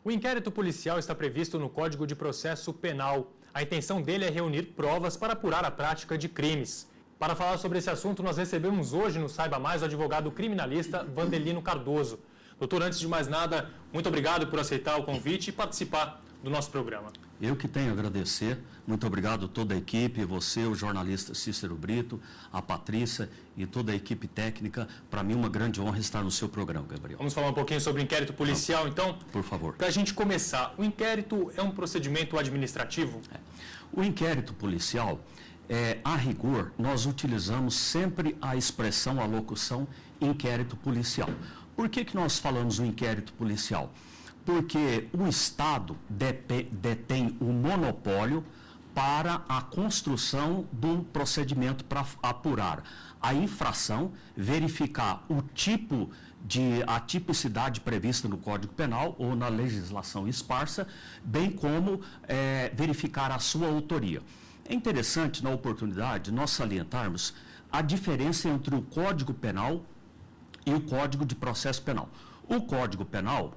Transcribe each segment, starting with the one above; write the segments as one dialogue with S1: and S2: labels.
S1: O inquérito policial está previsto no Código de Processo Penal. A intenção dele é reunir provas para apurar a prática de crimes. Para falar sobre esse assunto, nós recebemos hoje no Saiba Mais o advogado criminalista Vandelino Cardoso. Doutor, antes de mais nada, muito obrigado por aceitar o convite e participar do nosso programa.
S2: Eu que tenho a agradecer. Muito obrigado a toda a equipe, você, o jornalista Cícero Brito, a Patrícia e toda a equipe técnica. Para mim, uma grande honra estar no seu programa, Gabriel.
S1: Vamos falar um pouquinho sobre o inquérito policial, então?
S2: Por favor.
S1: Para a gente começar, o inquérito é um procedimento administrativo?
S2: O inquérito policial, a rigor, nós utilizamos sempre a expressão, a locução inquérito policial. Por que nós falamos o inquérito policial? Porque o Estado detém o monopólio para a construção do procedimento para apurar a infração, verificar a tipicidade prevista no Código Penal ou na legislação esparsa, bem como verificar a sua autoria. É interessante, na oportunidade, nós salientarmos a diferença entre o Código Penal e o Código de Processo Penal. O Código Penal,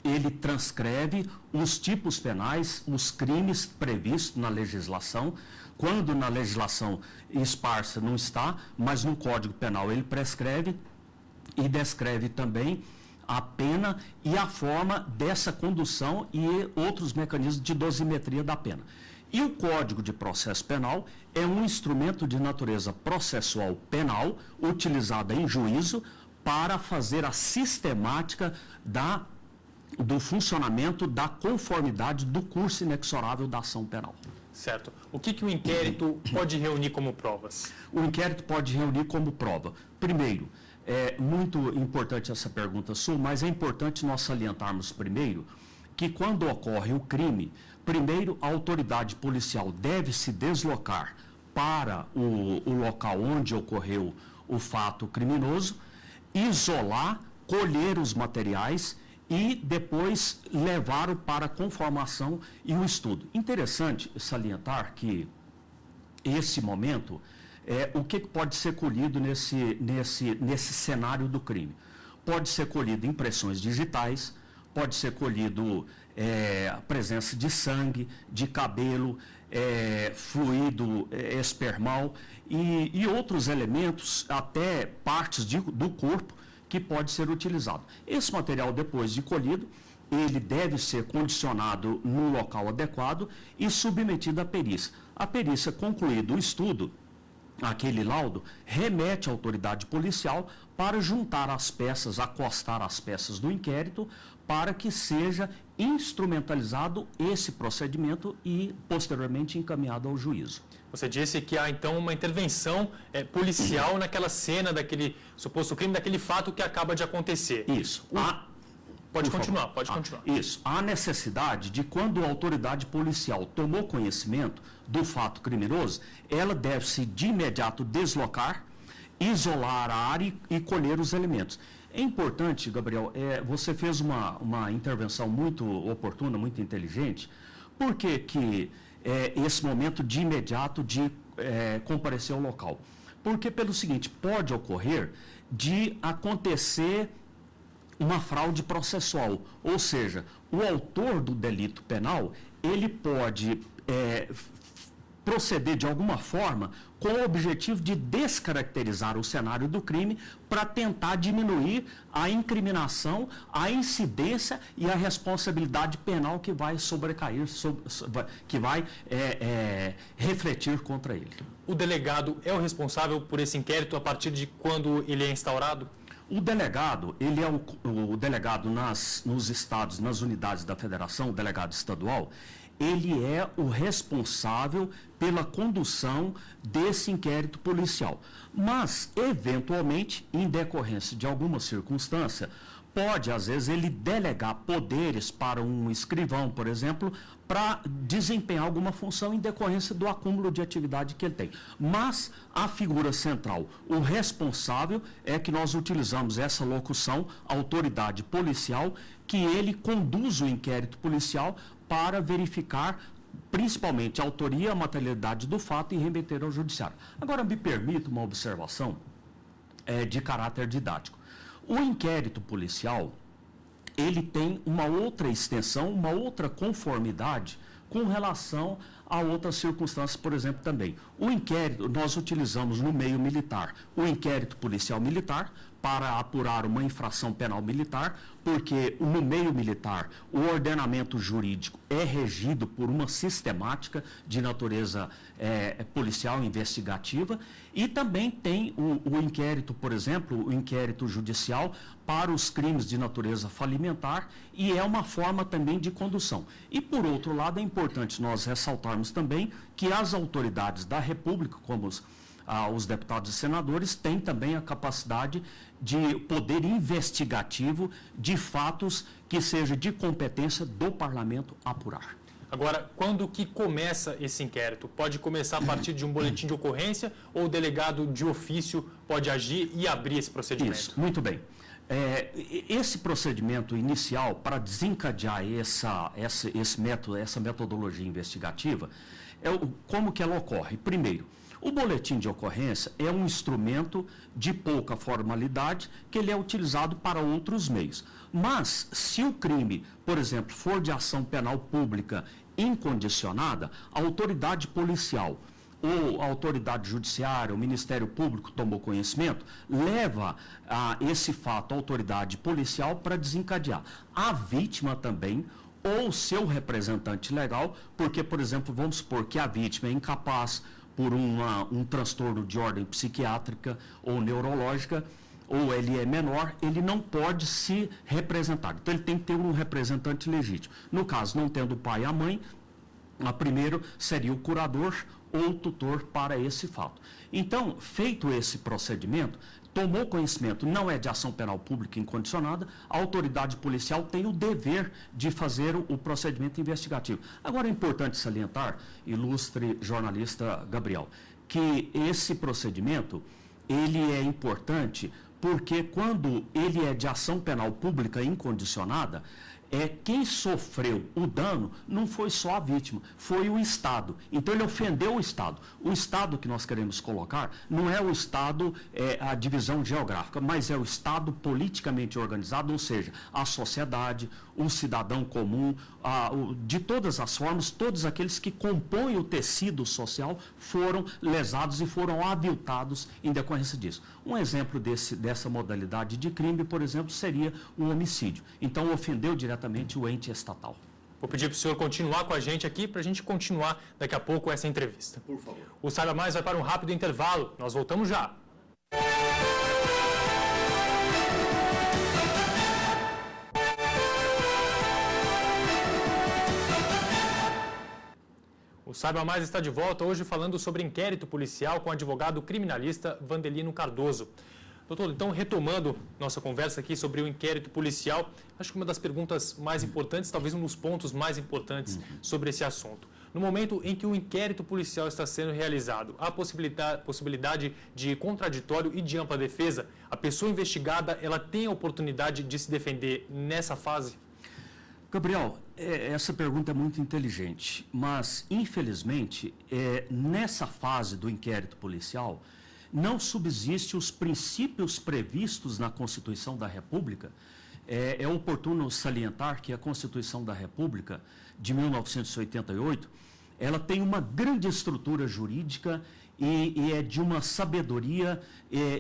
S2: ele transcreve os tipos penais, os crimes previstos na legislação, quando na legislação esparsa não está, mas no Código Penal ele prescreve e descreve também a pena e a forma dessa condução e outros mecanismos de dosimetria da pena. E o Código de Processo Penal é um instrumento de natureza processual penal, utilizado em juízo para fazer a sistemática do funcionamento da conformidade do curso inexorável da ação penal.
S1: Certo. O que o inquérito pode reunir como provas?
S2: O inquérito pode reunir como prova. Primeiro, é muito importante essa pergunta sua, mas é importante nós salientarmos primeiro que quando ocorre o crime, primeiro a autoridade policial deve se deslocar para o local onde ocorreu o fato criminoso, isolar, colher os materiais e depois levá-lo para a conformação e o estudo. Interessante salientar que esse momento, o que pode ser colhido nesse cenário do crime? Pode ser colhido impressões digitais, pode ser colhido a presença de sangue, de cabelo, fluido espermal e outros elementos, até partes do corpo, que pode ser utilizado. Esse material, depois de colhido, ele deve ser condicionado no local adequado e submetido à perícia. A perícia, concluído o estudo, aquele laudo, remete à autoridade policial para juntar as peças, acostar as peças do inquérito, para que seja instrumentalizado esse procedimento e, posteriormente, encaminhado ao juízo.
S1: Você disse que há, então, uma intervenção policial naquela cena daquele suposto crime, daquele fato que acaba de acontecer.
S2: Isso.
S1: Pode continuar.
S2: Isso. Há necessidade de, quando a autoridade policial tomou conhecimento do fato criminoso, ela deve-se de imediato deslocar, isolar a área e colher os elementos. É importante, Gabriel, você fez uma intervenção muito oportuna, muito inteligente. Por que esse momento de imediato de comparecer ao local? Porque, pelo seguinte, pode ocorrer de acontecer uma fraude processual, ou seja, o autor do delito penal, ele pode proceder de alguma forma com o objetivo de descaracterizar o cenário do crime para tentar diminuir a incriminação, a incidência e a responsabilidade penal que vai sobrecair, que vai refletir contra ele.
S1: O delegado é o responsável por esse inquérito a partir de quando ele é instaurado?
S2: O delegado, ele é o delegado nos estados, nas unidades da federação, o delegado estadual, ele é o responsável pela condução desse inquérito policial. Mas, eventualmente, em decorrência de alguma circunstância, pode, às vezes, ele delegar poderes para um escrivão, por exemplo, para desempenhar alguma função em decorrência do acúmulo de atividade que ele tem. Mas a figura central, o responsável, é que nós utilizamos essa locução, autoridade policial, que ele conduz o inquérito policial para verificar principalmente a autoria, a materialidade do fato e remeter ao judiciário. Agora, me permita uma observação de caráter didático. O inquérito policial, ele tem uma outra extensão, uma outra conformidade com relação a outras circunstâncias, por exemplo, também. O inquérito, nós utilizamos no meio militar o inquérito policial militar para apurar uma infração penal militar, porque no meio militar o ordenamento jurídico é regido por uma sistemática de natureza policial investigativa, e também tem o inquérito, por exemplo, o inquérito judicial para os crimes de natureza falimentar, e é uma forma também de condução. E, por outro lado, é importante nós ressaltarmos também que as autoridades da República, como os deputados e senadores, têm também a capacidade de poder investigativo de fatos que seja de competência do parlamento apurar.
S1: Agora, quando que começa esse inquérito? Pode começar a partir de um boletim de ocorrência ou o delegado de ofício pode agir e abrir esse procedimento?
S2: Isso, muito bem. Esse procedimento inicial para desencadear essa metodologia investigativa, como que ela ocorre? Primeiro, o boletim de ocorrência é um instrumento de pouca formalidade que ele é utilizado para outros meios. Mas, se o crime, por exemplo, for de ação penal pública incondicionada, a autoridade policial ou a autoridade judiciária, o Ministério Público tomou conhecimento, leva esse fato à autoridade policial para desencadear. A vítima também, ou seu representante legal, porque, por exemplo, vamos supor que a vítima é incapaz por um transtorno de ordem psiquiátrica ou neurológica, ou ele é menor, ele não pode se representar. Então, ele tem que ter um representante legítimo. No caso, não tendo o pai e a mãe, primeiro seria o curador ou tutor para esse fato. Então, feito esse procedimento, tomou conhecimento, não é de ação penal pública incondicionada, a autoridade policial tem o dever de fazer o procedimento investigativo. Agora, é importante salientar, ilustre jornalista Gabriel, que esse procedimento, ele é importante porque quando ele é de ação penal pública incondicionada, quem sofreu o dano não foi só a vítima, foi o Estado. Então, ele ofendeu o Estado. O Estado que nós queremos colocar não é o Estado, a divisão geográfica, mas é o Estado politicamente organizado, ou seja, a sociedade, o cidadão comum, de todas as formas, todos aqueles que compõem o tecido social foram lesados e foram aviltados em decorrência disso. Um exemplo dessa modalidade de crime, por exemplo, seria o homicídio. Então, ofendeu diretamente o ente estatal.
S1: Vou pedir para o senhor continuar com a gente aqui, para a gente continuar daqui a pouco essa entrevista.
S2: Por favor.
S1: O Saiba Mais vai para um rápido intervalo. Nós voltamos já. O Saiba Mais está de volta hoje falando sobre inquérito policial com o advogado criminalista Vandelino Cardoso. Doutor, então, retomando nossa conversa aqui sobre o inquérito policial, acho que uma das perguntas mais importantes, talvez um dos pontos mais importantes sobre esse assunto. No momento em que o inquérito policial está sendo realizado, há possibilidade de contraditório e de ampla defesa? A pessoa investigada, ela tem a oportunidade de se defender nessa fase?
S2: Gabriel, essa pergunta é muito inteligente, mas, infelizmente, nessa fase do inquérito policial, não subsiste os princípios previstos na Constituição da República. É oportuno salientar que a Constituição da República, de 1988, ela tem uma grande estrutura jurídica e é de uma sabedoria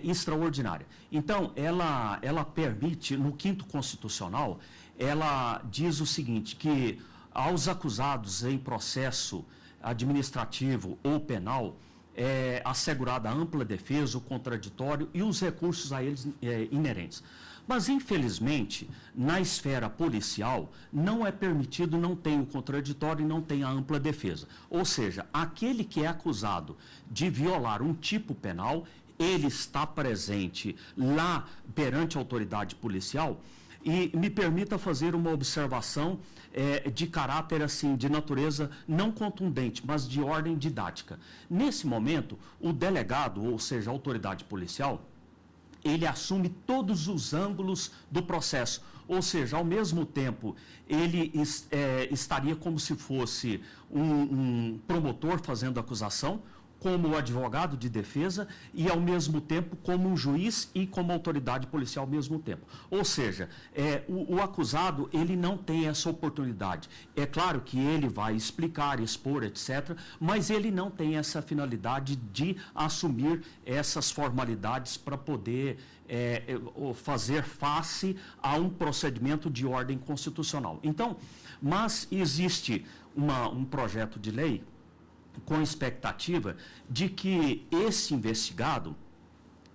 S2: extraordinária. Então, ela permite, no 5º Constitucional, ela diz o seguinte, que aos acusados em processo administrativo ou penal, é assegurada a ampla defesa, o contraditório e os recursos a eles inerentes. Mas, infelizmente, na esfera policial, não é permitido, não tem o contraditório e não tem a ampla defesa. Ou seja, aquele que é acusado de violar um tipo penal, ele está presente lá perante a autoridade policial. E me permita fazer uma observação de caráter, assim, de natureza não contundente, mas de ordem didática. Nesse momento, o delegado, ou seja, a autoridade policial, ele assume todos os ângulos do processo. Ou seja, ao mesmo tempo, ele estaria como se fosse um promotor fazendo acusação, como advogado de defesa e, ao mesmo tempo, como um juiz e como autoridade policial ao mesmo tempo. Ou seja, o acusado, ele não tem essa oportunidade. É claro que ele vai explicar, expor, etc., mas ele não tem essa finalidade de assumir essas formalidades para poder fazer face a um procedimento de ordem constitucional. Então, mas existe um projeto de lei com expectativa de que esse investigado,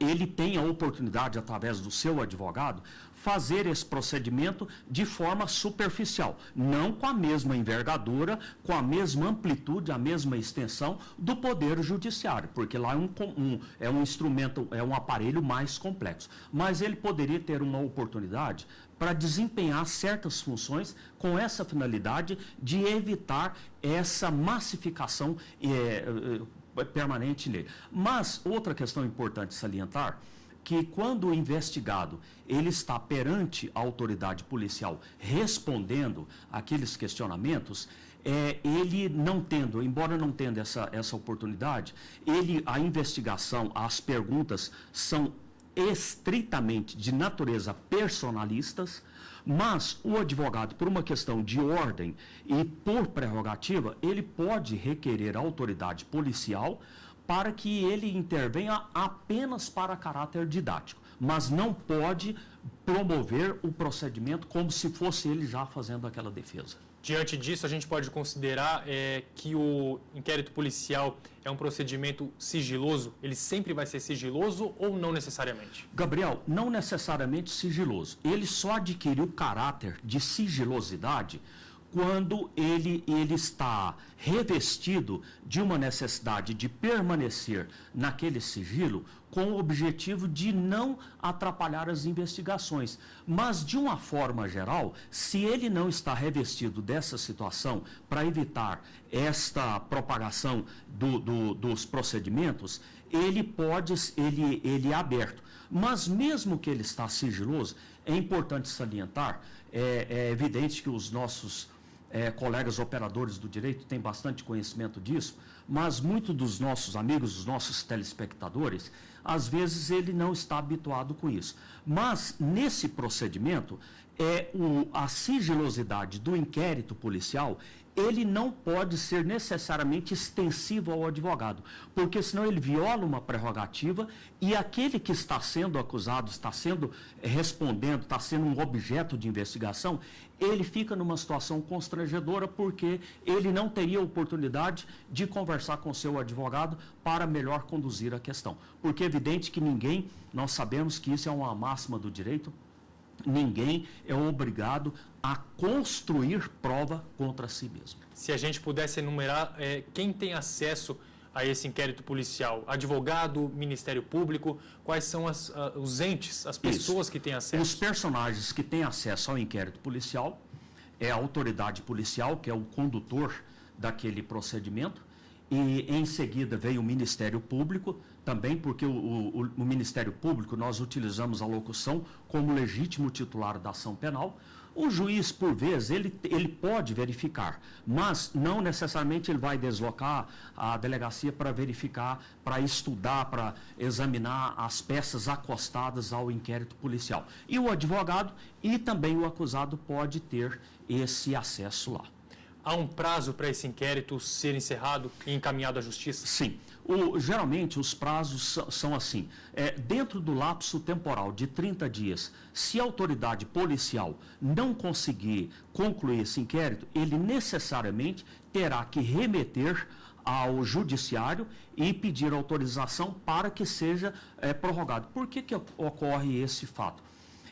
S2: ele tenha a oportunidade, através do seu advogado, fazer esse procedimento de forma superficial, não com a mesma envergadura, com a mesma amplitude, a mesma extensão do Poder Judiciário, porque lá é um instrumento, é um aparelho mais complexo. Mas ele poderia ter uma oportunidade para desempenhar certas funções com essa finalidade de evitar essa massificação permanente nele. Mas outra questão importante salientar, que quando o investigado ele está perante a autoridade policial respondendo aqueles questionamentos, ele não tendo, embora não tendo essa oportunidade, a investigação, as perguntas são estritamente de natureza personalistas, mas o advogado, por uma questão de ordem e por prerrogativa, ele pode requerer a autoridade policial para que ele intervenha apenas para caráter didático, mas não pode promover o procedimento como se fosse ele já fazendo aquela defesa.
S1: Diante disso, a gente pode considerar que o inquérito policial é um procedimento sigiloso? Ele sempre vai ser sigiloso ou não necessariamente?
S2: Gabriel, não necessariamente sigiloso. Ele só adquire o caráter de sigilosidade quando ele está revestido de uma necessidade de permanecer naquele sigilo com o objetivo de não atrapalhar as investigações. Mas, de uma forma geral, se ele não está revestido dessa situação para evitar esta propagação dos procedimentos, ele é aberto. Mas, mesmo que ele está sigiloso, é importante salientar, é evidente que os nossos colegas operadores do direito têm bastante conhecimento disso, mas muitos dos nossos amigos, dos nossos telespectadores, às vezes ele não está habituado com isso. Mas, nesse procedimento, a sigilosidade do inquérito policial, ele não pode ser necessariamente extensivo ao advogado, porque senão ele viola uma prerrogativa e aquele que está sendo acusado, está sendo respondendo, está sendo um objeto de investigação, ele fica numa situação constrangedora porque ele não teria oportunidade de conversar com seu advogado para melhor conduzir a questão. Porque é evidente que nós sabemos que isso é uma máxima do direito, ninguém é obrigado a construir prova contra si mesmo.
S1: Se a gente pudesse enumerar quem tem acesso a esse inquérito policial, advogado, Ministério Público, quais são os entes, as pessoas que têm acesso?
S2: Os personagens que têm acesso ao inquérito policial é a autoridade policial, que é o condutor daquele procedimento, e em seguida veio o Ministério Público, também porque o Ministério Público nós utilizamos a locução como legítimo titular da ação penal. O juiz, por vezes, ele pode verificar, mas não necessariamente ele vai deslocar a delegacia para verificar, para estudar, para examinar as peças acostadas ao inquérito policial. E o advogado e também o acusado pode ter esse acesso lá.
S1: Há um prazo para esse inquérito ser encerrado e encaminhado à justiça?
S2: Sim. Geralmente os prazos são assim, dentro do lapso temporal de 30 dias, se a autoridade policial não conseguir concluir esse inquérito, ele necessariamente terá que remeter ao judiciário e pedir autorização para que seja prorrogado. Por que ocorre esse fato?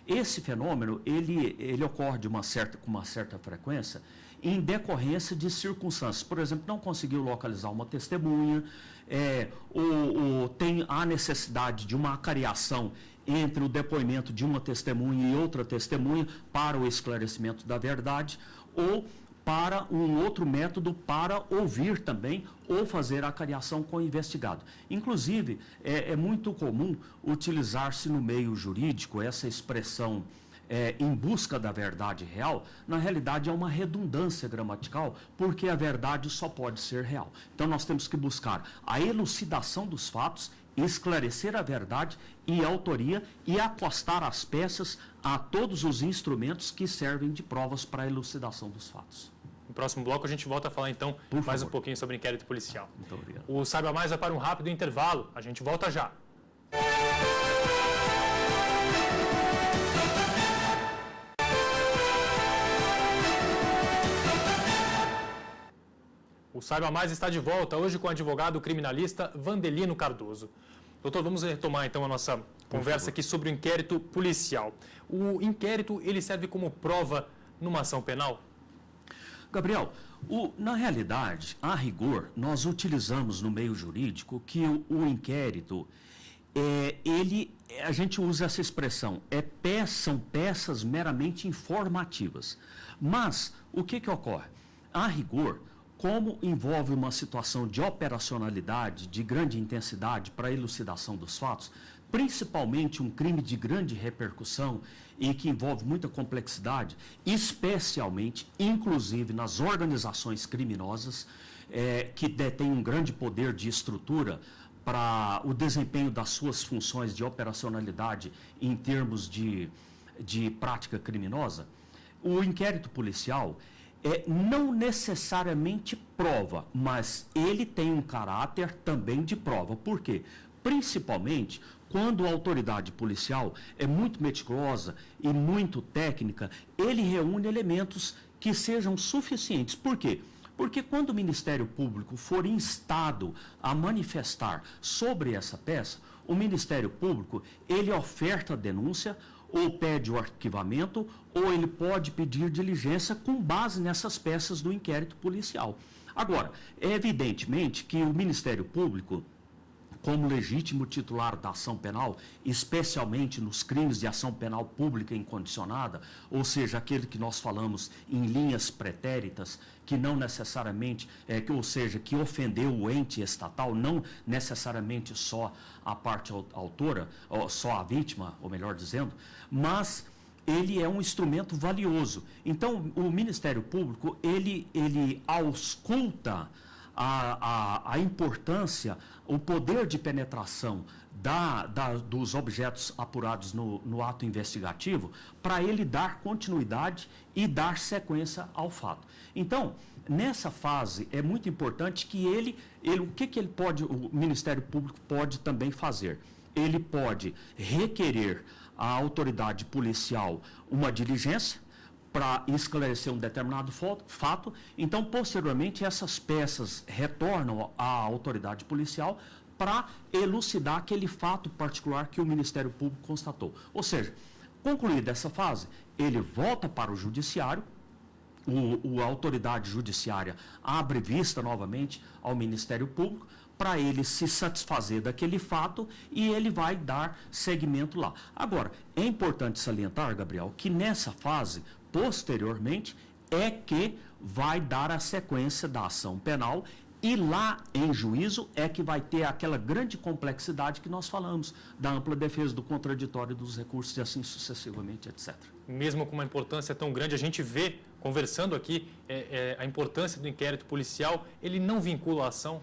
S2: Esse fenômeno, ele ocorre com uma certa frequência em decorrência de circunstâncias. Por exemplo, não conseguiu localizar uma testemunha, tem a necessidade de uma acariação entre o depoimento de uma testemunha e outra testemunha para o esclarecimento da verdade, ou para um outro método para ouvir também ou fazer a acariação com o investigado. Inclusive, é muito comum utilizar-se no meio jurídico essa expressão em busca da verdade real, na realidade é uma redundância gramatical, porque a verdade só pode ser real. Então nós temos que buscar a elucidação dos fatos, esclarecer a verdade e a autoria e acostar as peças a todos os instrumentos que servem de provas para a elucidação dos fatos.
S1: No próximo bloco a gente volta a falar então mais um pouquinho sobre inquérito policial.
S2: Muito obrigado.
S1: O Saiba Mais vai para um rápido intervalo. A gente volta já. O Saiba Mais está de volta hoje com o advogado criminalista Vandelino Cardoso. Doutor, vamos retomar então a nossa conversa aqui sobre o inquérito policial. O inquérito, ele serve como prova numa ação penal?
S2: Gabriel, na realidade, a rigor, nós utilizamos no meio jurídico que o inquérito, a gente usa essa expressão, são peças meramente informativas. Mas, o que ocorre? A rigor, como envolve uma situação de operacionalidade, de grande intensidade para a elucidação dos fatos, principalmente um crime de grande repercussão e que envolve muita complexidade, especialmente, inclusive nas organizações criminosas, que detêm um grande poder de estrutura para o desempenho das suas funções de operacionalidade em termos de prática criminosa, o inquérito policial não necessariamente prova, mas ele tem um caráter também de prova. Por quê? Principalmente quando a autoridade policial é muito meticulosa e muito técnica, ele reúne elementos que sejam suficientes. Por quê? Porque quando o Ministério Público for instado a manifestar sobre essa peça, o Ministério Público, ele oferta a denúncia, ou pede o arquivamento, ou ele pode pedir diligência com base nessas peças do inquérito policial. Agora, é evidentemente que o Ministério Público, como legítimo titular da ação penal, especialmente nos crimes de ação penal pública incondicionada, ou seja, aquele que nós falamos em linhas pretéritas, que não necessariamente, que ofendeu o ente estatal, não necessariamente só a parte autora, ou só a vítima, ou melhor dizendo, mas ele é um instrumento valioso. Então, o Ministério Público, ele ausculta a importância, o poder de penetração dos objetos apurados no ato investigativo, para ele dar continuidade e dar sequência ao fato. Então, nessa fase, é muito importante que o Ministério Público pode também fazer? Ele pode requerer à autoridade policial uma diligência para esclarecer um determinado fato. Então, posteriormente, essas peças retornam à autoridade policial para elucidar aquele fato particular que o Ministério Público constatou. Ou seja, concluída essa fase, ele volta para o judiciário, a autoridade judiciária abre vista novamente ao Ministério Público para ele se satisfazer daquele fato e ele vai dar seguimento lá. Agora, é importante salientar, Gabriel, que nessa fase, posteriormente, é que vai dar a sequência da ação penal e lá em juízo é que vai ter aquela grande complexidade que nós falamos, da ampla defesa, do contraditório, dos recursos e assim sucessivamente, etc.
S1: Mesmo com uma importância tão grande, a gente vê, conversando aqui, a importância do inquérito policial, ele não vincula a ação?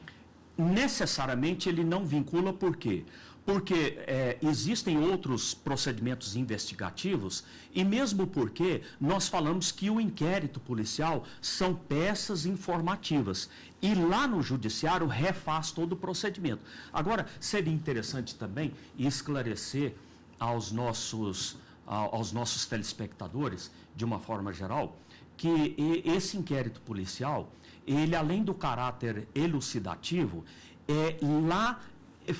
S2: Necessariamente ele não vincula, por quê? Porque existem outros procedimentos investigativos e mesmo porque nós falamos que o inquérito policial são peças informativas e lá no judiciário refaz todo o procedimento. Agora, seria interessante também esclarecer aos nossos telespectadores, de uma forma geral, que esse inquérito policial, ele além do caráter elucidativo, lá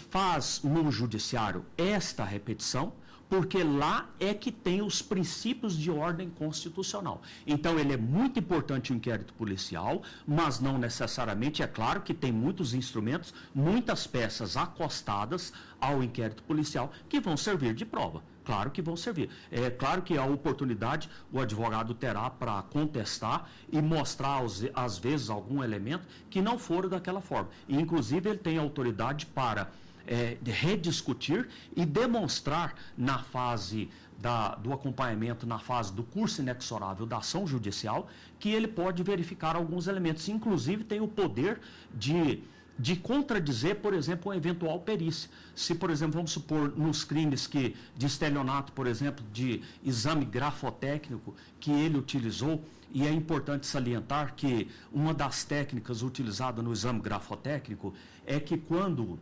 S2: faz no judiciário esta repetição, porque lá é que tem os princípios de ordem constitucional. Então, ele é muito importante o inquérito policial, mas não necessariamente, é claro que tem muitos instrumentos, muitas peças acostadas ao inquérito policial que vão servir de prova. Claro que vão servir. É claro que a oportunidade o advogado terá para contestar e mostrar, às vezes, algum elemento que não for daquela forma. E, inclusive, ele tem autoridade para rediscutir e demonstrar na fase do acompanhamento, na fase do curso inexorável da ação judicial, que ele pode verificar alguns elementos, inclusive tem o poder de contradizer, por exemplo, uma eventual perícia. Se, por exemplo, vamos supor, nos crimes de estelionato, por exemplo, de exame grafotécnico que ele utilizou, e é importante salientar que uma das técnicas utilizadas no exame grafotécnico é que quando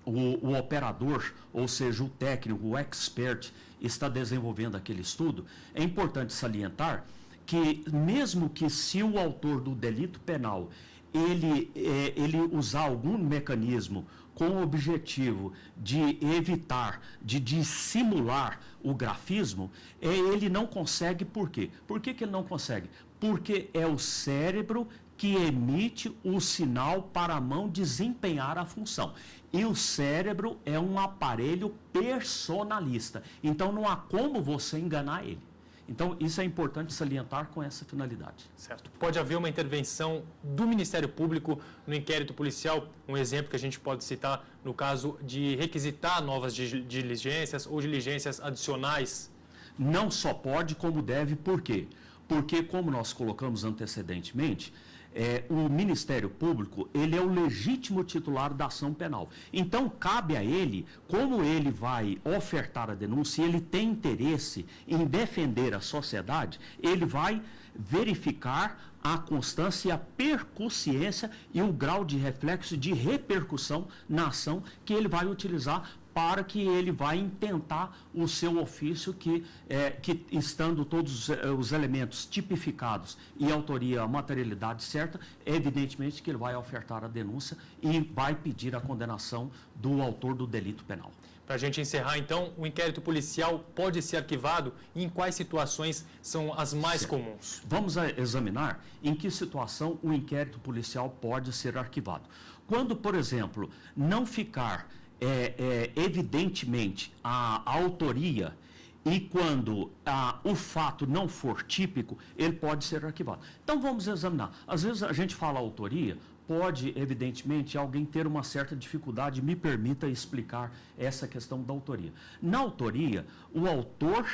S2: o operador, ou seja, o técnico, o expert, está desenvolvendo aquele estudo, é importante salientar que, mesmo que se o autor do delito penal ele usar algum mecanismo com o objetivo de evitar, de dissimular o grafismo, ele não consegue. Por quê? Por que ele não consegue? Porque é o cérebro que emite o sinal para a mão desempenhar a função. E o cérebro é um aparelho personalista. Então, não há como você enganar ele. Então, isso é importante salientar com essa finalidade.
S1: Certo. Pode haver uma intervenção do Ministério Público no inquérito policial, um exemplo que a gente pode citar no caso de requisitar novas diligências ou diligências adicionais?
S2: Não só pode, como deve. Por quê? Porque, como nós colocamos antecedentemente, o Ministério Público, ele é o legítimo titular da ação penal. Então, cabe a ele, como ele vai ofertar a denúncia, ele tem interesse em defender a sociedade, ele vai verificar a constância e a percussiência e o grau de reflexo de repercussão na ação que ele vai utilizar para que ele vai intentar o seu ofício que estando todos os elementos tipificados e autoria, materialidade certa, evidentemente que ele vai ofertar a denúncia e vai pedir a condenação do autor do delito penal.
S1: Para a gente encerrar, então, o inquérito policial pode ser arquivado e em quais situações são as mais comuns?
S2: Vamos examinar em que situação o inquérito policial pode ser arquivado. Quando, por exemplo, não ficar evidentemente a autoria e quando o fato não for típico, ele pode ser arquivado. Então vamos examinar. Às vezes a gente fala autoria, pode evidentemente alguém ter uma certa dificuldade, me permita explicar essa questão da autoria. Na autoria, o autor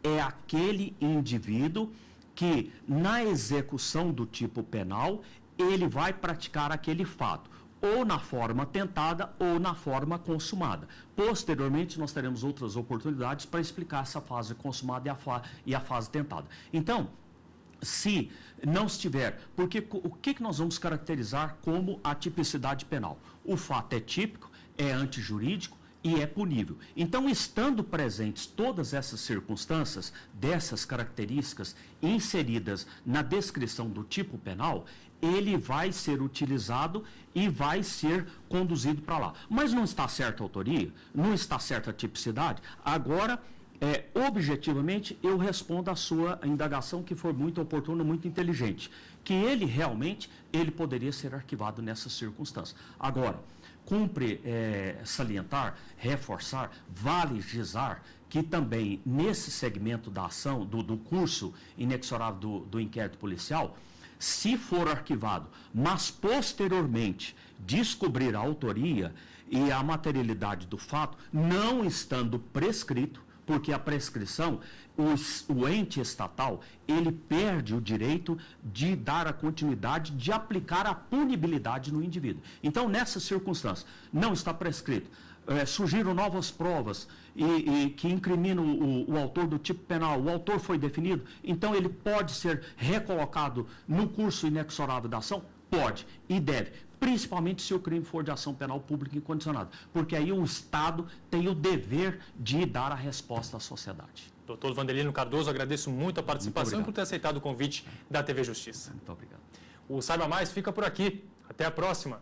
S2: é aquele indivíduo que na execução do tipo penal, ele vai praticar aquele fato, ou na forma tentada ou na forma consumada. Posteriormente, nós teremos outras oportunidades para explicar essa fase consumada e a fase tentada. Então, se não estiver, porque o que nós vamos caracterizar como a tipicidade penal? O fato é típico, é antijurídico e é punível. Então, estando presentes todas essas circunstâncias, dessas características inseridas na descrição do tipo penal, ele vai ser utilizado e vai ser conduzido para lá. Mas não está certa a autoria, não está certa a tipicidade. Agora, objetivamente, eu respondo à sua indagação, que foi muito oportuna, muito inteligente, que ele realmente, ele poderia ser arquivado nessas circunstâncias. Agora, cumpre salientar, reforçar, vale gizar que também nesse segmento da ação, do curso inexorável do inquérito policial, se for arquivado, mas posteriormente descobrir a autoria e a materialidade do fato, não estando prescrito, porque a prescrição, o ente estatal, ele perde o direito de dar a continuidade, de aplicar a punibilidade no indivíduo. Então, nessa circunstância, não está prescrito. Surgiram novas provas e que incriminam o autor do tipo penal, o autor foi definido, então ele pode ser recolocado no curso inexorável da ação? Pode e deve, principalmente se o crime for de ação penal pública incondicionada, porque aí o Estado tem o dever de dar a resposta à sociedade.
S1: Doutor Vandelino Cardoso, agradeço muito a participação e por ter aceitado o convite da TV Justiça.
S2: Muito obrigado.
S1: O Saiba Mais fica por aqui. Até a próxima.